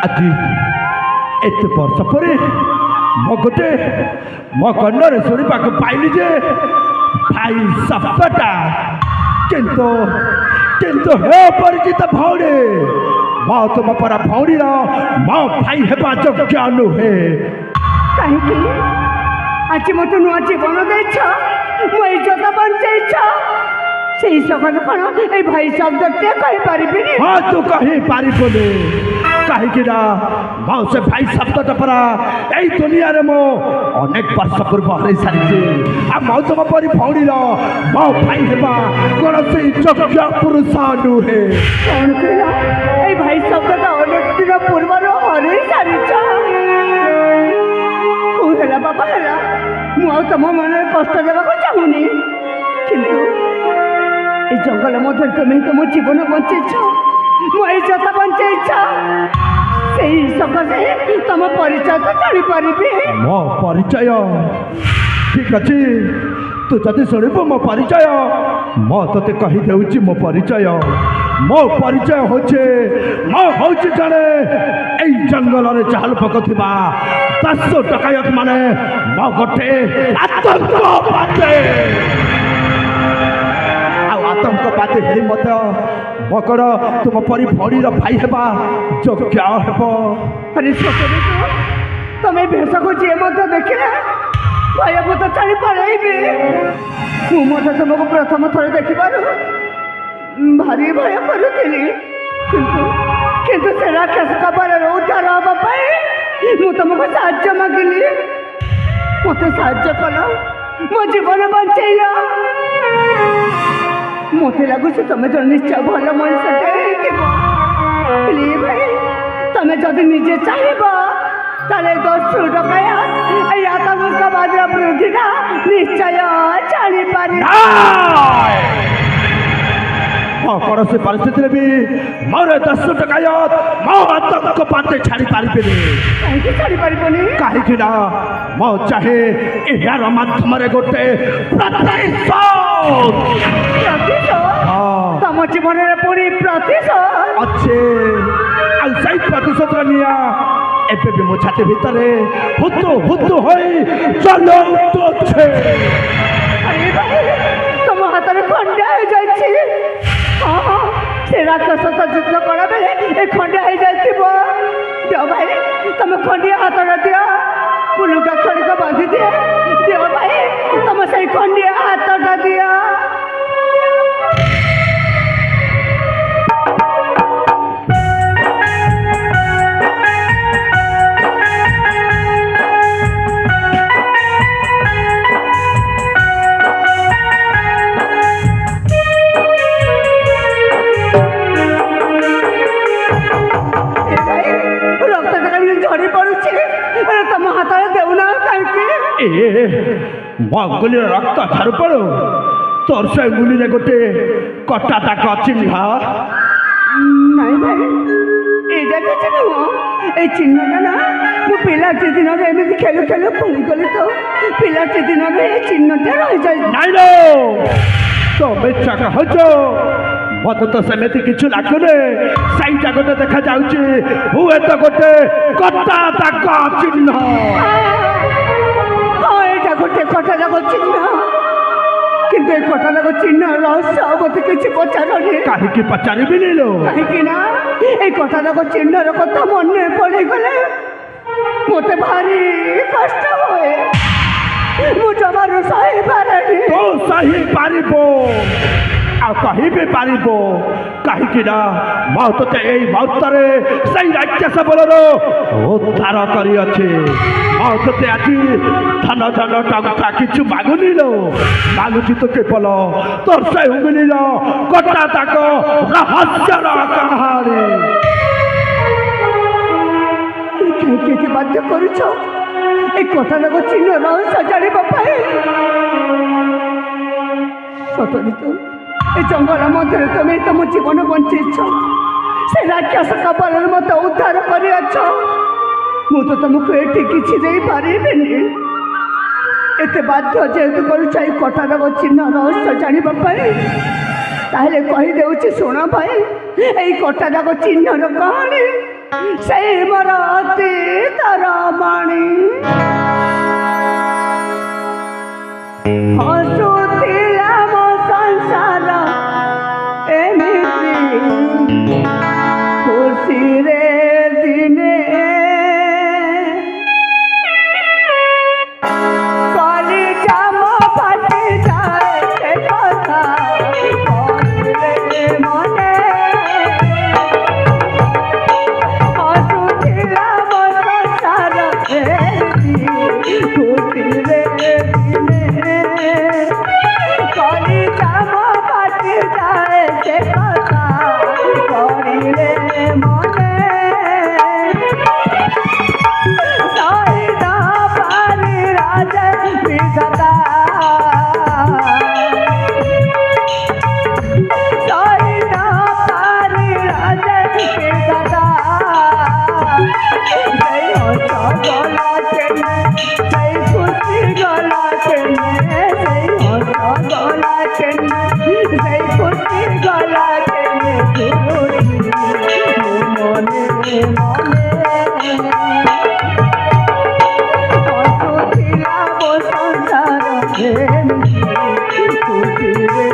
আজি এতে বর্ষ পরে গোটে মো কন্নরে শুণবাকে পাইলি যে ভাই সপ্তাহটা কিন্তু কিন্তু হে পরিচিত ভৌণী মো তুম পরা ভৌণীর মো ভাই হেবা যোগ্য নুহে। কাহিଁକି ଆଜି ମୋତେ ନୂଆ ଜୀବନ ଦେଇଛ, ମୋ ଇଜ୍ଜତ ବଞ୍ଚେଇଛ, ସେଇ ସକାଶେ କ'ଣ ଏଇ ଭାଇ ଶବ୍ଦଟେ କହିପାରିବିନି? ହଁ ତୁ କହିପାରିବୁନି କାହିଁକି ନା ମୋ ସେ ଭାଇ ଶବ୍ଦଟା ପରା ଏଇ ଦୁନିଆରେ ମୁଁ ଅନେକ ବର୍ଷ ପୂର୍ବ ହରେଇ ସାରିଛି। ଆଉ ମୋ ତୁମ ପରି ଭଉଣୀର ମୋ ଭାଇ ହେବା କୌଣସି ଯୋଗ୍ୟ ପୁରୁଷ ନୁହେଁ। କ'ଣ କହିଲ? ଏଇ ଭାଇ ଶବ୍ଦଟା ଅନେକ ଦିନ ପୂର୍ବରୁ ହରେଇ ସାରିଛ। ହେଲା ବାବା ହେଲା, ମୁଁ ଆଉ ତମ ମନରେ କଷ୍ଟ ଦେବାକୁ ଚାହୁଁନି, କିନ୍ତୁ এই জঙ্গল মধ্যে তুমি তম জীবন বঞ্চেছ, ମୋ ଇଜ୍ଜତ ବଞ୍ଚେଇଛ, ସେଇ ସକାଶେ ତମ ପରିଚୟ ତ ଜାଣିପାରିବି। ମୋ ପରିଚୟ ଠିକ ଅଛି, ତୁ ଯଦି ଶୁଣିବୁ ମୋ ପରିଚୟ ମୁଁ ତତେ କହିଦେଉଛି ମୋ ପରିଚୟ ହଉଛି ଜଣେ ଏଇ ଜଙ୍ଗଲରେ ଚାଲ ପକାଉଥିବା 10 ଡକାୟତ ମାନେ ମୋ ଗୋଟେ ଆତଙ୍କବାଦୀ। ଆଉ ଆତଙ୍କବାଦୀ ହେଇ ମଧ୍ୟ ମୋ କଣ ତୁମ ପରି ଭଉଣୀର ଭାଇ ହେବା ଯୋଗ୍ୟ ହେବ? ଆରେ ସତରେ ତ ତମେ ଭେଷକୁ ଯିଏ ମଧ୍ୟ ଦେଖିଲେ ଭୟଭୂତ ଛାଡ଼ି ପଳେଇବି। ମୁଁ ମଧ୍ୟ ତୁମକୁ ପ୍ରଥମ ଥର ଦେଖିବାରୁ ଭାରି ଭୟ କରୁଥିଲି, କିନ୍ତୁ ସେ ରାକ୍ଷସ କବଳରୁ ଉଦ୍ଧାର ହେବା ପାଇଁ ମୁଁ ତୁମକୁ ସାହାଯ୍ୟ ମାଗିଲି। ମୋତେ ସାହାଯ୍ୟ କଲ, ମୋ ଜୀବନ ବଞ୍ଚେଇଲ। ମୋତେ ଲାଗୁଛି ତମେ ଜଣେ ନିଶ୍ଚୟ ଭଲ ମଣିଷଟେ ହେଇଥିବ। ଭାଇ ତମେ ଯଦି ନିଜେ ଚାହିଁବ ତାହେଲେ 10 ଡକାୟତ ଏଇ ଆତଙ୍କବାଦର ବୃଦ୍ଧିଟା ନିଶ୍ଚୟ ଜାଣିପାରିବ। କୌଣସି ପରିସ୍ଥିତିରେ ବି ମୋର 10 ଡକାୟତ ମୋ ଆତଙ୍କବାଦୀ ଛାଡ଼ି ପାରିବେନି। କାହିଁକି ଛାଡ଼ିପାରିବନି? କାହିଁକି ନା ମୁଁ ଚାହେଁ ଏହାର ମାଧ୍ୟମରେ ଗୋଟେ ପ୍ରତିଶୋଧ। ତମ ଜୀବନରେ ପୁଣି ପ୍ରତିଶୋଧ ଅଛି, ଆଉ ସେଇ ପ୍ରତିଶୋଧର ନିଆଁ ଏବେ ବି ମୋ ଛାତି ଭିତରେ ହୁତୁ ହୋଇ ଜଳୁଛି। ତମ ହାତରେ ଖଣ୍ଡିଆ ହେଇଯାଇଛି। ହଁ, ସେ ରାକ୍ଷସ ସହିତ ଯୁଦ୍ଧ କଲା ବେଳେ ଏ ଖଣ୍ଡିଆ ହେଇଯାଇଥିବ। ଦିଅ ଭାଇ, ତମେ ଖଣ୍ଡିଆ ହାତଟା ଦିଅ, ମୁଁ ଲୁଗା ଖଡ଼ିକ ବାନ୍ଧି ଦିଅ ଭାଇ, ତମେ ସେଇ ଖଣ୍ଡିଆ ହାତଟା ଦିଅ। ମୋ ଗୁଲିର ରକ୍ତ ଝାରୁ ପଡ଼ୁ, ତୋର ସେ ଗୁଲିରେ ଗୋଟେ କଟା ଦାଗ ଚିହ୍ନ। ନାଇଁ ଭାଇ, ଏଇଟା କିଛି ନୁହଁ। এই চিহ্নটা না ମୁଁ ପିଲାଟି ଦିନରେ ଏମିତି ଖେଳୁ ଖେଳୁ ପଡ଼ିଗଲି ତ ପିଲାଟି ଦିନରେ এই ଚିହ୍ନଟା ରହିଯାଇଛି। ନାଇଁ ତ ମିଛ କହୁଛ, ମତେ ତ ସେମିତି କିଛି ଲାଗୁନି। ସେଇଟା ଗୋଟେ ଦେଖାଯାଉଛି ହୁଏତ ଗୋଟେ କଟା ଦାଗ ଚିହ୍ନ। ଏଇଟା ଗୋଟେ କଟା ଦାଗ ଚିହ୍ନ, କିନ୍ତୁ ଏ କଟା ଦାଗ ଚିହ୍ନ ରହସ୍ୟ ମତେ କିଛି ପଚାରନି। କାହିଁକି ପଚାରିବିନି ଲୋ? କାହିଁକି ନା এই କଟା ଦାଗ ଚିହ୍ନର କଥା ମନେ ପଡ଼ିଗଲେ ମତେ ଭାରି କଷ୍ଟ ହୁଏ। ମୁଁ ଜମାରୁ ସହିପାରେନି। ତୁ ସହିପାରିବ ଆଉ କହିବି ପାରିବ, କାହିଁକି ନା ମୁଁ ତୋତେ ଏଇ ମୁହୂର୍ତ୍ତରେ ସେଇ ରାକ୍ଷସ ବଳର ଉଦ୍ଧାର କରିଅଛି। ମୁଁ ତୋତେ ଆଜି ଧନ ଧନ ଟଙ୍କା କିଛି ମାଗୁନି ଲୋ, ମାଗୁଛି ତ କେବଳ ତୋର ସେ ଉଙ୍ଗୁଲିର କଟା ଦାଗ ରହସ୍ୟର କାହାଣୀ। କାହିଁକି ଏତେ ବାଧ୍ୟ କରୁଛ এই কটা দাগ চিহ্ন রহস্য জানিবা পাই? সতরে তো এই জঙ্গল মধ্যে তুমি তম জীবন বঞ্চিয়েছ, সে রাক্ষস কপালের মতো উদ্ধার করিয়াছ। ମୁଁ ତ ତମକୁ ଏଠି କିଛି ଦେଇପାରିବିନି। ଏତେ ବାଧ୍ୟ ଯେହେତୁ କରୁଛ এই କଟା ଦାଗ ଚିହ୍ନ ରହସ୍ୟ ଜାଣିବା ପାଇଁ, ତାହେଲେ କହିଦେଉଛି ଶୁଣ ଭାଇ। এই କଟା ଦାଗ ଚିହ୍ନର କାହାଣୀ সেই মরতি তরমণি হসুଥିଲା ମୋ ସଂସାର ଏମିତି ଖୁସିରେ ଦିନେ କଲି ଜାମ ଫାଟି ଯାଏ ସେ କଥା କହିଲେ ମନେ ହସୁଥିଲା ମୋ ସଂସାର ଏମିତି ଖୁସିରେ ଦିନେ କଲି ଜାମ ଫାଟି ଯାଏ ସେ କଥା କହିଲେ ମନେ ସହିଦ ପାରି ରାଜ ବିଧାତା ସହିଦ ପାରି ରାଜ ବିଧାତା ସେଇ ହସ ଗଲା କେନେ ସେଇ ଖୁସି ଗଲା କେନେ ସେଇ ହସ ଗଲା କେନେ ସେଇ ଖୁସି ଗଲା କେନେ ମନେ ମନେ ହସୁଥିଲା ମୋ ସଂସାର ଏମିତି ଖୁସିରେ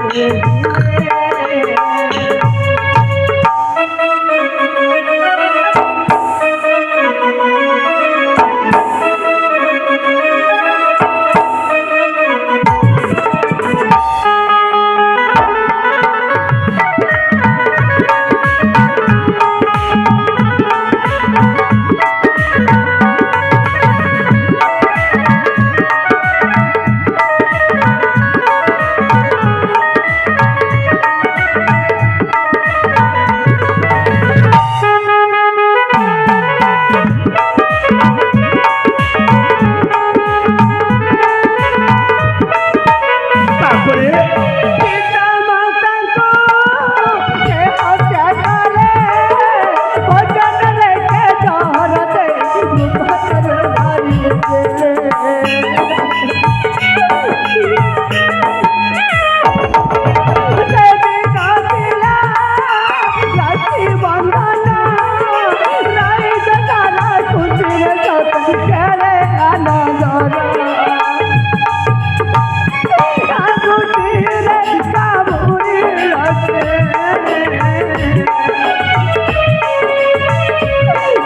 ତାପରେ ପିତା ମାତାଙ୍କୁ ସେ ହତ୍ୟା କଲେ ଭୋଜନରେ ସେ ଜହର ଦେଇ ମୁଖରେ ଧରିଥିଲେ ସେଦିନ ଥିଲା ରାକ୍ଷୀ ବନ୍ଧନ ରାଇଜ ତାରା ଖୁସିରେ ସତ ଖେଳେ ଆନନ୍ଦର ଆଙ୍ଗୁଠିରେ କାମୁଡ଼ି ରଖେ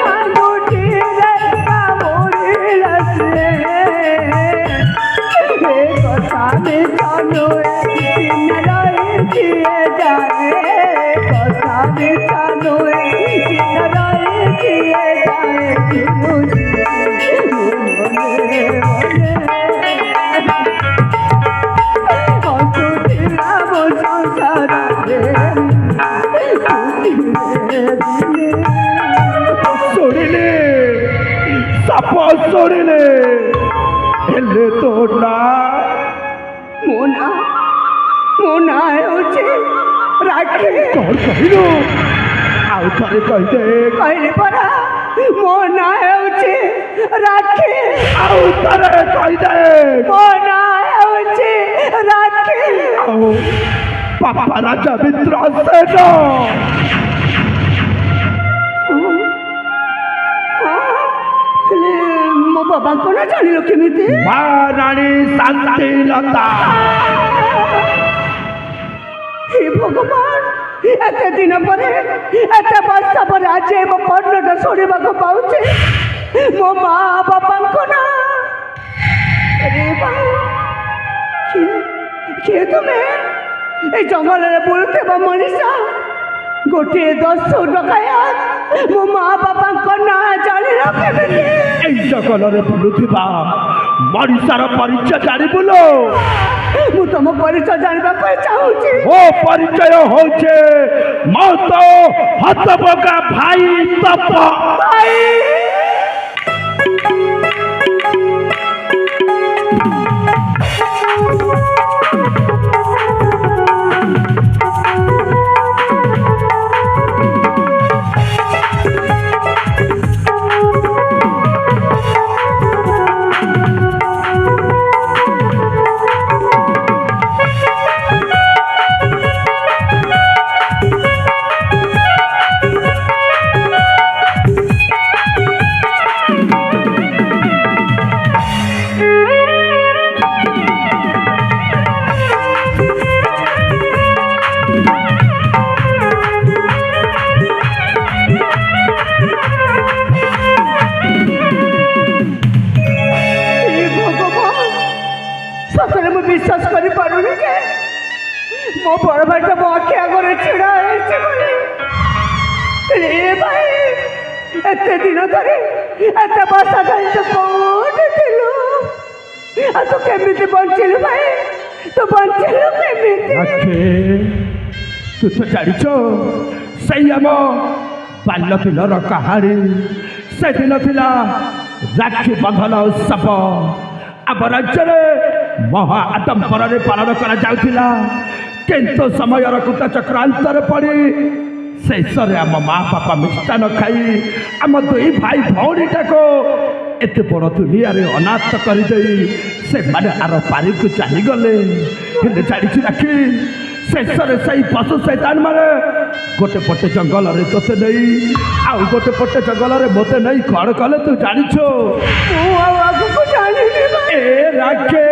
ଆଙ୍ଗୁଠିରେ କାମୁଡ଼ି ରଖେ ଏ କଥା ମିଛ ନୁହେଁ ଦିନ ରହିଥିଏ ଯାଏ କଥା ମିଛ ନୁହେଁ ଦିନ ରହିଥିଏ ଯାଏ ମନେ ମନେ ହସୁଥିଲା ମୋ ସଂସାର ଶୁଣିଲେ ସାପ ଶୁଣିଲେ ହେଲେ ତୋ ନା ମୋ ନାଁ ହେଉଛି ରାକ୍ଷୀ କଣ କହିଲୁ ଆଉ ଥରେ କହିଦେ କହିଲି ପରା ମୋ ନାଁ ହେଉଛି ରାକ୍ଷୀ ଆଉ ଥରେ କହିଦେ ମୋ ନାଁ ହେଉଛି ରାକ୍ଷୀ ଆଉ ବାପା ରାଜା ମିତ୍ରସେନ ହେଲେ ମୋ ବାବାଙ୍କ ନାଁ ଜାଣିଲ କେମିତି ମହାରାଣୀ ଶାନ୍ତିଲତା ହେ ଭଗବାନ ଏତେ ଦିନ ପରେ ଏତେ ବର୍ଷ ପରେ ଆଜି ମୋ ବର୍ଣ୍ଣଟା ଶୁଣିବାକୁ ପାଉଛି ମୋ ମା ବାପାଙ୍କ ନାଁ ଆରେ ବା କିଏ ତୁମେ ଏ ଜଙ୍ଗଲରେ ବୁଲୁଥିବା ମଣିଷ ଗୋଟିଏ ଦସ୍ୟୁ ଡକାୟତ ମୋ ମା ବାପାଙ୍କ ନାଁ ଜାଣିଲ କେମିତି এই ଜଙ୍ଗଲରେ ବୁଲୁଥିବା ମଣିଷର ପରିଚୟ ଜାଣିବୁଲ ମୁଁ ତମ ପରିଚୟ ଜାଣିବା ପାଇଁ ଚାହୁଁଛି ମୋ ପରିଚୟ ହଉଛି ମୋ ତ ହତବକା ଭାଇ ତପ ଭାଇ ଏତେ ଦିନ ଧରି ଏତେ ବର୍ଷ ଧରି ତୁ କୋଉଠି ଥିଲୁ? ଆଉ ତୁ କେମିତି ବଞ୍ଚିଲୁ ଭାଇ? ତୁ ବଞ୍ଚିଲୁ କେମିତି? ଆଖେ ତୁ ତ ଜାଣିଛ ସେଇ ଆମ ବାଲ୍ୟ ଦିନର କାହାଣୀ। ସେଦିନ ଥିଲା ରାକ୍ଷୀ ବନ୍ଧନ ଉତ୍ସବ। ଆମ ରାଜ୍ୟରେ ମହା ଆଡମ୍ବରରେ ପାଳନ କରାଯାଉଥିଲା, କିନ୍ତୁ ସମୟର କୂଟ ଚକ୍ରାନ୍ତରେ ପଡ଼ି ଶେଷରେ ଆମ ମା ବାପା ମିଷ୍ଟାନ ଖାଇ ଆମ ଦୁଇ ଭାଇ ଭଉଣୀଟାକୁ ଏତେ ବଡ଼ ଦୁନିଆରେ ଅନାଥ କରିଦେଇ ସେମାନେ ଆର ପାରିକୁ ଚାଲିଗଲେ। ହେଲେ ଜାଣିଛୁ ରାକ୍ଷୀ, ଶେଷରେ ସେଇ ପଶୁ ଶୈତାନ ମାନେ ଗୋଟେ ପଟେ ଜଙ୍ଗଲରେ ତୋତେ ନେଇ ଆଉ ଗୋଟେ ପଟେ ଜଙ୍ଗଲରେ ମୋତେ ନେଇ କ'ଣ କଲେ ତୁ ଜାଣିଛୁ? ମୁଁ ଆଉ ଆଗକୁ ଜାଣିନି ଭାଇ। ଏ ରାକ୍ଷୀ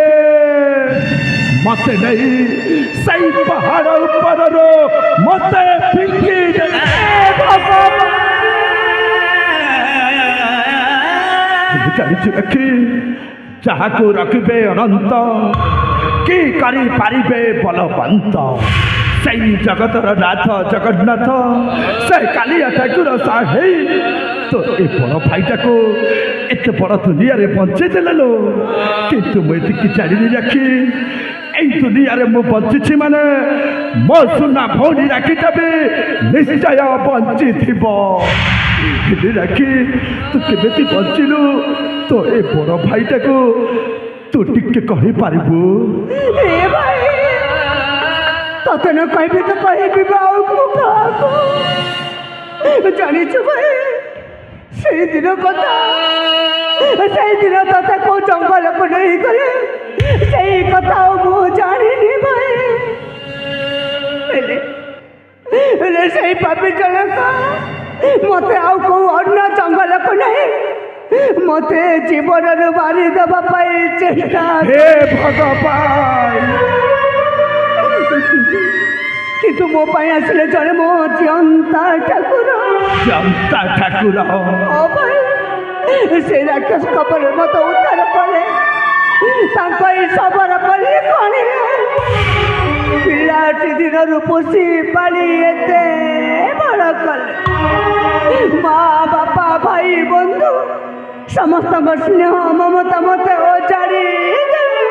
ମୋତେ ନେଇ ସେଇ ପାହାଡ଼ ଉପରରୁ ମୋତେ ଫିଙ୍ଗି ଦେଲେ। ଜାଣିଛୁ ରାକ୍ଷୀ, ଯାହାକୁ ରଖିବେ ଅନନ୍ତ କି କରିପାରିବେ ବଳବନ୍ତ, ସେଇ ଜଗତର ନାଥ ଜଗନ୍ନାଥ ସେ କାଳିଆ ଠାକୁର ସାହେଇ ତ ଏ ବଡ଼ ଭାଇଟାକୁ ଏତେ ବଡ଼ ଦୁନିଆରେ ବଞ୍ଚେଇ ଦେଲେଲୋ। କିନ୍ତୁ ମୁଁ ଏତିକି ଜାଣିନି ରାକ୍ଷୀ, এই দুনিয়ারে ମୁଁ ବଞ୍ଚିଛି ମାନେ ମୋ ସୁନା ଭଉଣୀ ରାକ୍ଷୀଟା ବି ନିଶ୍ଚୟ ବଞ୍ଚିଥିବ। ହେଲେ ରାକ୍ଷୀ, ତୁ କେମିତି ବଞ୍ଚିଲୁ? ତ ଏ ବଡ଼ ଭାଇଟାକୁ ତୁ ଟିକେ କହିପାରିବୁ? ଏ ଭାଇ, ତତେ ନ କହିବି ତ କହିବି ଆଉ କାହାକୁ? ଜାଣିଛୁ ଭାଇ, ସେଇଦିନ କଥା, ସେଇଦିନ ତତେ କୋଉ ଜଙ୍ଗଲକୁ ନେଇଗଲେ ସେଇ କଥା ଆଉ ମୁଁ ଜାଣିନି ଭାଇ। ହେଲେ ସେଇ ପାପି ଜଣକ ମତେ ଆଉ କୋଉ ଅନ୍ୟ ଜଙ୍ଗଲକୁ ନେଇ ମତେ ଜୀବନରୁ ମାରିଦେବା ପାଇଁ ଚେଷ୍ଟା। ହେ ଭଗବାନ! କିନ୍ତୁ ମୋ ପାଇଁ ଆସିଲେ ଜଣେ ମୋ ଜନ୍ତା ଠାକୁର। ଜନ୍ତା ଠାକୁର? ସେ ରାକ୍ଷସ କପରେ ମତେ ଉଦ୍ଧାର କଲେ, ତାଙ୍କ ଏଇ ଶବର କଲି କଣିଲେ। ପିଲାଟି ଦିନରୁ ପୋଷି ପାଳି ଏତେ ବଡ଼ କଲେ। ମା ବାପା ଭାଇ ବନ୍ଧୁ ସମସ୍ତଙ୍କ ସ୍ନେହ ମମତା ମତେ ଓଜାଡ଼ି ଦେଲେ।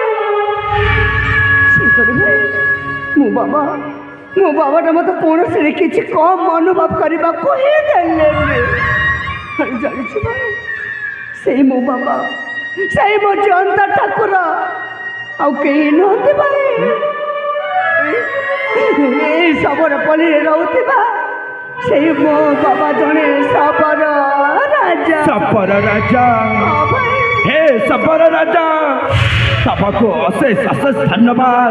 ମୋ ବାବାଟା ମତେ କୌଣସି କିଛି କମ୍ ଅନୁଭବ କରିବାକୁ ହିଁ ଦେଲେନି। ଜାଣିଛୁ ଭାଇ, ସେଇ ମୋ ବାବା, ସେଇ ମୋ ଜନ୍ତା ଠାକୁର ଆଉ କେହି ନୁହନ୍ତି ଭାଇ। ଏଇ ଶବର ପଲ୍ଲୀରେ ରହୁଥିବା ସେଇ ମୋ ବାବା ଜଣେ ଶବର ରାଜା। ଶବର ରାଜା? ହେ ଶବର ରାଜା, ତମକୁ ଅଶେଷ ଅଶେଷ ଧନ୍ୟବାଦ।